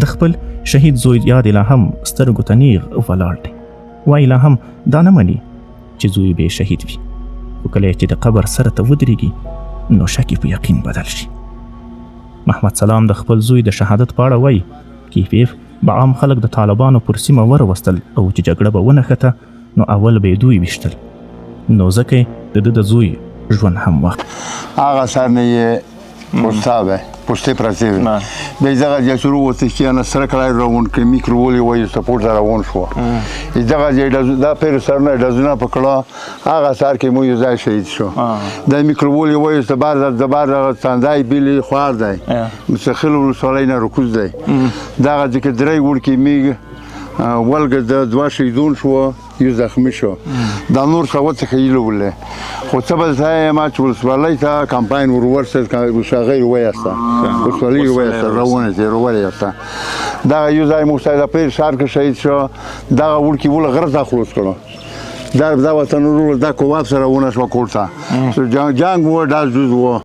د خپل شهید زوی یاد لا هم سترګو ته نیغ ولاړ دی. وایي لا هم دا نه مني چې زوی به شهید وي، خو کله چې د قبر سره ته ودرېږي نو شک په یقین بدل شي. محمد سلام د خپل زوی د شهادت په اړه وایي کیفیف به عام خلک د طالبانو پر سیمه وروستل او چې جګړه به ونښته نو اول به یې دوی ویشتل، نو ځکه یې د ده د زوی ژوند هم وخت هغه سر نه یې پوستا وی پوستې پرتې وي، بیا یې دغه ځای چې وروتې چې نه سره کړی روان کړي میکروول یې وایسته پورته روان شوه، دغه ځای دا پیر سرونه یې ډزونه په کړه، هغه سهار کې مو یو ځای شهید شو. دا میکروول یې وایسته د بار دغه تندی بیل خوار دی، مستخیل ولسوالۍ نه رکوز دی، دغه ځای کې درې وړکي میږ ولګه د دوه شهیدون شوه، یو زخمی شو. دا نور څه وڅخیلو ولې خو څه به زه یم چې ولسوالۍ ته کمپاین ورورسېد هغه یې وویسته، ولسوالۍ یې وویسته روانې دي ورورسته. دغه یو ځای موسی د پیر ښار کې شهید شو، دغه وړکي ول غره ته خلاص کړو. دا وطن ورور دا کواب سره ونه شوه کور ته، جنګ و دا جوز و.